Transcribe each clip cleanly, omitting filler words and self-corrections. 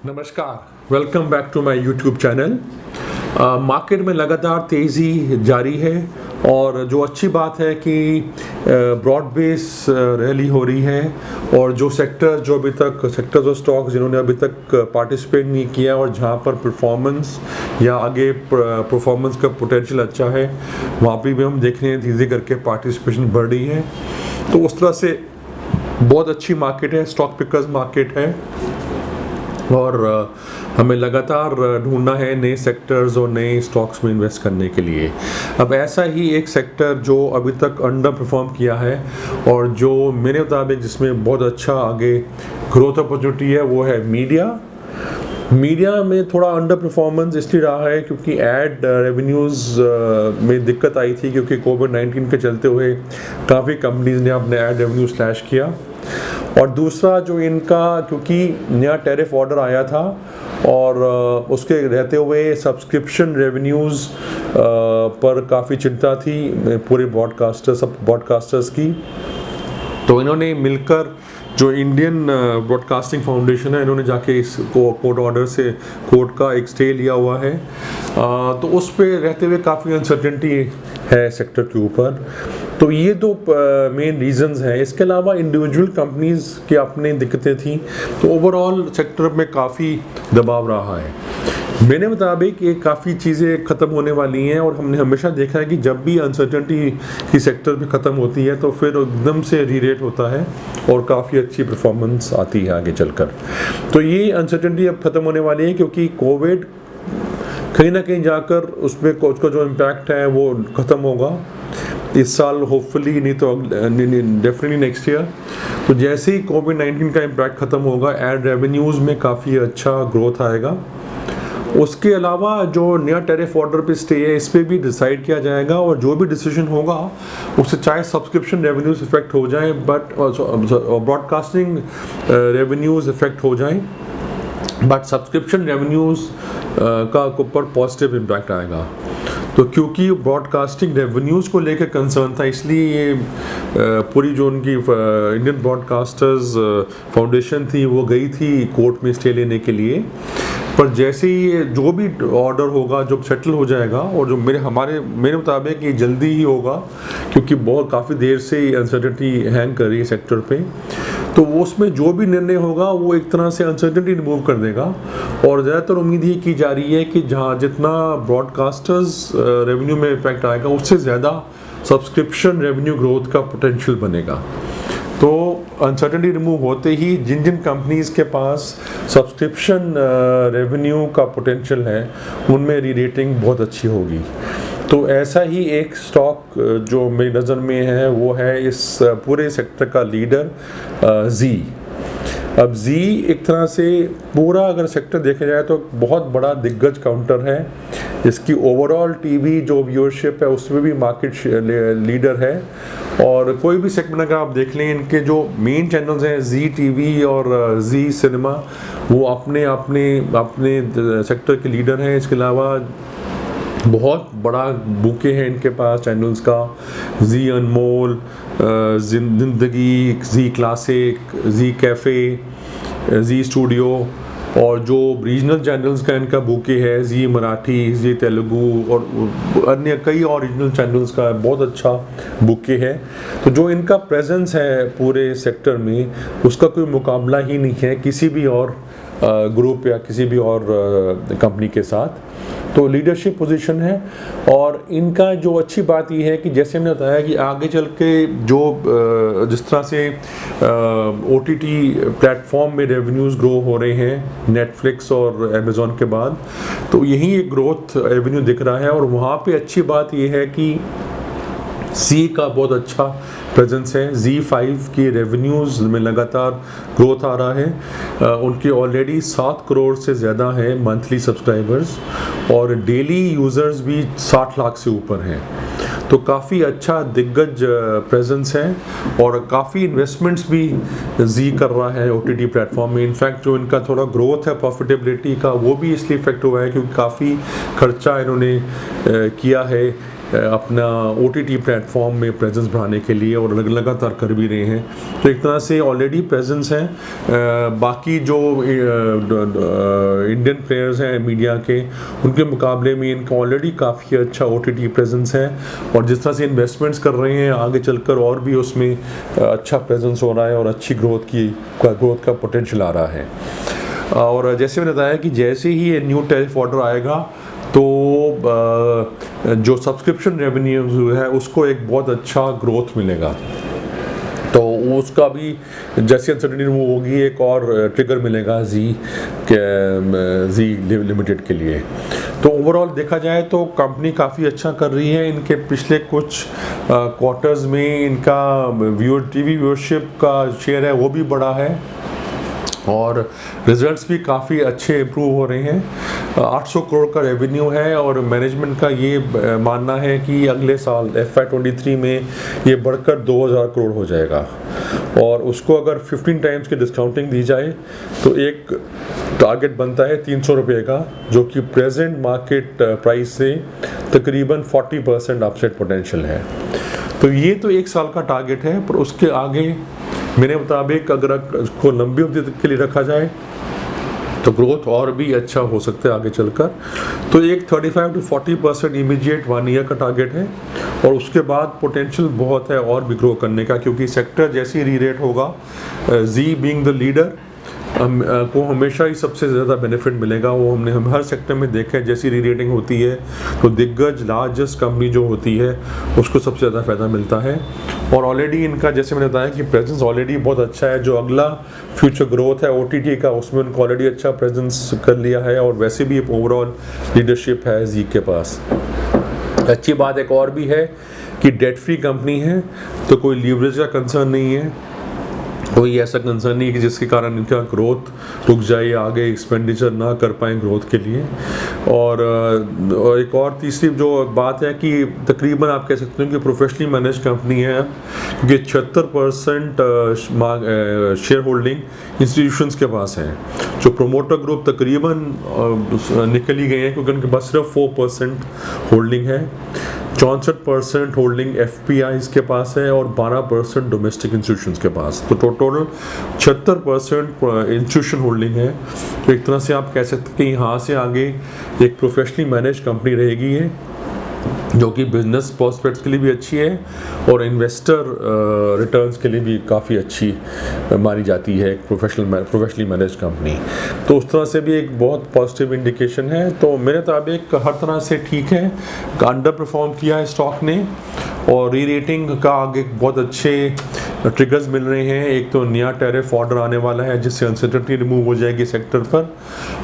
नमस्कार, welcome back to my YouTube channel. Market में लगातार तेज़ी जारी है और जो अच्छी बात है कि ब्रॉड बेस रैली हो रही है और जो सेक्टर्स और स्टॉक्स जिन्होंने अभी तक पार्टिसिपेट नहीं किया और जहां पर परफॉर्मेंस या आगे परफॉर्मेंस का पोटेंशियल अच्छा है वहाँ पे भी हम देख रहे हैं धीरे करके पार्टिसिपेशन बढ़ रही है। तो उस तरह से बहुत अच्छी मार्केट है, स्टॉक पिकर्स मार्केट है और हमें लगातार ढूंढना है नए सेक्टर्स और नए स्टॉक्स में इन्वेस्ट करने के लिए। अब ऐसा ही एक सेक्टर जो अभी तक अंडर परफॉर्म किया है और जो मेरे मुताबिक जिसमें बहुत अच्छा आगे ग्रोथ अपॉर्चुनिटी है वो है मीडिया में थोड़ा अंडर परफॉर्मेंस इसलिए रहा है क्योंकि एड रेवेन्यूज़ में दिक्कत आई थी क्योंकि कोविड-19 के चलते हुए काफ़ी कंपनीज ने अपने एड रेवेन्यू स्लैश किया। और दूसरा जो इनका क्योंकि नया टैरिफ ऑर्डर आया था और उसके रहते हुए सब्सक्रिप्शन रेवेन्यूज़ पर काफ़ी चिंता थी पूरे ब्रॉडकास्टर्स की। तो इन्होंने मिलकर जो इंडियन ब्रॉडकास्टिंग फाउंडेशन है इन्होंने जाके इस कोर्ट ऑर्डर से कोर्ट का एक स्टे लिया हुआ है। तो उस पे रहते हुए काफ़ी अनसर्टेनिटी है सेक्टर के ऊपर। तो ये दो मेन रीजंस हैं। इसके अलावा इंडिविजुअल कंपनीज की अपनी दिक्कतें थी तो ओवरऑल सेक्टर में काफ़ी दबाव रहा है। मेरे मुताबिक ये काफ़ी चीज़ें ख़त्म होने वाली हैं और हमने हमेशा देखा है कि जब भी अनसर्टेनिटी की सेक्टर में ख़त्म होती है तो फिर एकदम से रीरेट होता है और काफ़ी अच्छी परफॉर्मेंस आती है आगे चलकर। तो ये अनसर्टेनिटी अब ख़त्म होने वाली है क्योंकि कोविड कहीं ना कहीं जाकर उसका जो इम्पैक्ट है वो ख़त्म होगा इस साल होपफुली, नहीं तो डेफिनेटली नेक्स्ट ईयर। तो जैसे ही कोविड-19 का इम्पैक्ट ख़त्म होगा एड रेवेन्यूज़ में काफ़ी अच्छा ग्रोथ आएगा। उसके अलावा जो नया टैरिफ ऑर्डर पे स्टे है इस पर भी डिसाइड किया जाएगा और जो भी डिसीजन होगा उससे चाहे सब्सक्रिप्शन रेवेन्यूज़ इफेक्ट हो जाए बट ब्रॉडकास्टिंग रेवेन्यूज़ इफेक्ट हो जाए बट सब्सक्रिप्शन रेवेन्यूज़ का ऊपर पॉजिटिव इम्पैक्ट आएगा। तो क्योंकि ब्रॉडकास्टिंग रेवेन्यूज़ को लेकर कंसर्न था इसलिए ये पूरी जो उनकी इंडियन ब्रॉडकास्टर्स फाउंडेशन थी वो गई थी कोर्ट में स्टे लेने के लिए। पर जैसे ही जो भी ऑर्डर होगा जब सेटल हो जाएगा और जो मेरे मुताबिक ये जल्दी ही होगा क्योंकि बहुत काफ़ी देर से अनसर्टेनिटी हैंग कर रही है सेक्टर पे। तो वो उसमें जो भी निर्णय होगा वो एक तरह से अनसर्टेनिटी रिमूव कर देगा और ज़्यादातर उम्मीद ये की जा रही है कि जहाँ जितना ब्रॉडकास्टर्स रेवेन्यू में इफेक्ट आएगा उससे ज़्यादा सब्सक्रिप्शन रेवेन्यू ग्रोथ का पोटेंशियल बनेगा। तो अनसर्टेनिटी रिमूव होते ही जिन कंपनीज़ के पास सब्सक्रिप्शन रेवेन्यू का पोटेंशियल है उनमें री-रेटिंग बहुत अच्छी होगी। तो ऐसा ही एक स्टॉक जो मेरी नज़र में है वो है इस पूरे सेक्टर का लीडर जी। अब जी एक तरह से पूरा अगर सेक्टर देखा जाए तो बहुत बड़ा दिग्गज काउंटर है। इसकी ओवरऑल टीवी जो व्यूअरशिप है उसमें भी मार्केट लीडर है और कोई भी सेगमेंट अगर आप देख लें इनके जो मेन चैनल्स हैं जी टीवी और जी सिनेमा वो अपने सेक्टर के लीडर हैं। इसके अलावा बहुत बड़ा बुके है इनके पास चैनल्स का, जी अनमोल, जिंदगी, जी क्लासिक, जी कैफ़े, जी स्टूडियो और जो रीजनल चैनल्स का इनका बुके है जी मराठी, जी तेलुगु और अन्य कई और रीजनल चैनल्स का बहुत अच्छा बुके है। तो जो इनका प्रेजेंस है पूरे सेक्टर में उसका कोई मुकाबला ही नहीं है किसी भी और ग्रुप या किसी भी और कंपनी के साथ। तो लीडरशिप पोजीशन है और इनका जो अच्छी बात ये है कि जैसे मैंने बताया कि आगे चल के जो जिस तरह से OTT प्लेटफॉर्म में रेवेन्यूज़ ग्रो हो रहे हैं नेटफ्लिक्स और अमेज़ॉन के बाद, तो यही एक ग्रोथ रेवेन्यू दिख रहा है। और वहाँ पे अच्छी बात ये है कि जी का बहुत अच्छा प्रेजेंस है। Z5 की रेवेन्यूज़ में लगातार ग्रोथ आ रहा है। उनके ऑलरेडी 7 करोड़ से ज़्यादा है मंथली सब्सक्राइबर्स और डेली यूज़र्स भी 60 लाख से ऊपर हैं। तो काफ़ी अच्छा दिग्गज प्रेजेंस है और काफ़ी इन्वेस्टमेंट्स भी जी कर रहा है OTT प्लेटफॉर्म में। इनफैक्ट जो इनका थोड़ा ग्रोथ है प्रॉफिटेबिलिटी का वो भी इसलिए इफेक्ट हुआ है क्योंकि काफ़ी खर्चा इन्होंने किया है अपना OTT प्लेटफॉर्म में प्रेजेंस बढ़ाने के लिए, और लगातार कर भी रहे हैं। तो एक तरह से ऑलरेडी प्रेजेंस है। बाकी जो इंडियन प्लेयर्स हैं मीडिया के, उनके मुकाबले में इनका ऑलरेडी काफ़ी अच्छा OTT प्रेजेंस है, और जिस तरह से इन्वेस्टमेंट्स कर रहे हैं आगे चलकर और भी उसमें अच्छा प्रेजेंस हो रहा है और अच्छी ग्रोथ का पोटेंशियल आ रहा है। और जैसे मैंने बताया कि जैसे ही ये न्यू टैरिफ ऑर्डर आएगा तो जो सब्सक्रिप्शन रेवेन्यू है उसको एक बहुत अच्छा ग्रोथ मिलेगा, तो उसका भी जैसे अनसर्टेनिटी रिमूव होगी एक और ट्रिगर मिलेगा जी लिमिटेड के लिए। तो ओवरऑल देखा जाए तो कंपनी काफ़ी अच्छा कर रही है। इनके पिछले कुछ क्वार्टर्स में इनका टीवी व्यूअरशिप का शेयर है वो भी बढ़ा है, और रिजल्ट्स भी काफ़ी अच्छे इम्प्रूव हो रहे हैं। 800 करोड़ का रेवेन्यू है, और मैनेजमेंट का ये मानना है कि अगले साल FY23 में ये बढ़कर 2000 करोड़ हो जाएगा, और उसको अगर 15 टाइम्स की डिस्काउंटिंग दी जाए तो एक टारगेट बनता है 300 रुपये का, जो कि प्रेजेंट मार्केट प्राइस से तकरीबन 40% अपसाइड पोटेंशियल है। तो ये तो एक साल का टारगेट है, पर उसके आगे मेरे मुताबिक अगर उसको लंबी अवधि के लिए रखा जाए तो ग्रोथ और भी अच्छा हो सकता है आगे चलकर। तो एक 35 to 40% इमीडिएट 1 ईयर का टारगेट है, और उसके बाद पोटेंशियल बहुत है और भी ग्रो करने का, क्योंकि सेक्टर जैसे ही री-रेट होगा, जी बीइंग द लीडर को हमेशा ही सबसे ज़्यादा बेनिफिट मिलेगा। वो हम हर सेक्टर में देखा है, जैसी री रेटिंग होती है तो दिग्गज लार्जेस्ट कंपनी जो होती है उसको सबसे ज़्यादा फ़ायदा मिलता है। और ऑलरेडी इनका जैसे मैंने बताया कि प्रेजेंस ऑलरेडी बहुत अच्छा है। जो अगला फ्यूचर ग्रोथ है OTT का, उसमें उनको ऑलरेडी अच्छा प्रेजेंस कर लिया है, और वैसे भी ओवरऑल लीडरशिप है जी के पास। अच्छी बात एक और भी है कि डेट फ्री कंपनी है, तो कोई लीवरेज का कंसर्न नहीं है, कोई ऐसा कंसर्न नहीं कि जिसके कारण इनका ग्रोथ रुक जाए या आगे एक्सपेंडिचर ना कर पाए ग्रोथ के लिए। और एक और तीसरी जो बात है कि तकरीबन आप कह सकते हो कि प्रोफेशनली मैनेज कंपनी है, क्योंकि 76% शेयर होल्डिंग इंस्टीट्यूशंस के पास है। जो प्रोमोटर ग्रुप तकरीबन निकल ही गए हैं, क्योंकि उनके पास सिर्फ 4% होल्डिंग है। 64% होल्डिंग FPIs के पास है, और 12% डोमेस्टिक इंस्टीट्यूशंस के पास। तो टोटल 76% इंस्टीट्यूशन होल्डिंग है। तो एक तरह से आप कह सकते हैं कि यहाँ से आगे एक प्रोफेशनली मैनेज कंपनी रहेगी है, जो कि बिजनेस प्रोस्पेक्ट्स के लिए भी अच्छी है और इन्वेस्टर रिटर्न्स के लिए भी काफ़ी अच्छी मानी जाती है एक प्रोफेशनली मैनेज कंपनी। तो उस तरह से भी एक बहुत पॉजिटिव इंडिकेशन है। तो मेरे मुताबिक हर तरह से ठीक है। अंडर परफॉर्म किया है स्टॉक ने, और री रेटिंग का आगे बहुत अच्छे ट्रिगर्स मिल रहे हैं। एक तो नया टैरिफ ऑर्डर आने वाला है, जिससे अनसर्टेनिटी रिमूव हो जाएगी सेक्टर पर,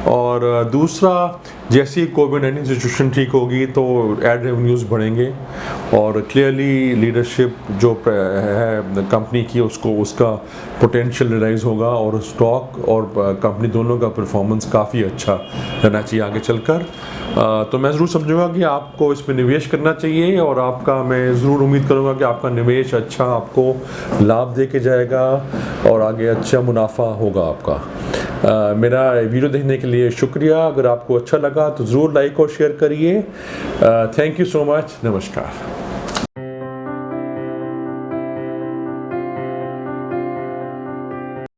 और दूसरा जैसी कोविड-19 सिचुएशन ठीक होगी तो एड रेवेन्यूज़ बढ़ेंगे, और क्लियरली लीडरशिप जो है कंपनी की उसका पोटेंशियल रियलाइज होगा, और स्टॉक और कंपनी दोनों का परफॉर्मेंस काफ़ी अच्छा रहना चाहिए आगे चलकर। तो मैं ज़रूर समझूंगा कि आपको इसमें निवेश करना चाहिए, और आपका मैं ज़रूर उम्मीद करूंगा कि आपका निवेश अच्छा आपको लाभ दे के जाएगा और आगे अच्छा मुनाफा होगा आपका। मेरा वीडियो देखने के लिए शुक्रिया। अगर आपको अच्छा लगा तो ज़रूर लाइक और शेयर करिए। Thank you so much. नमस्कार।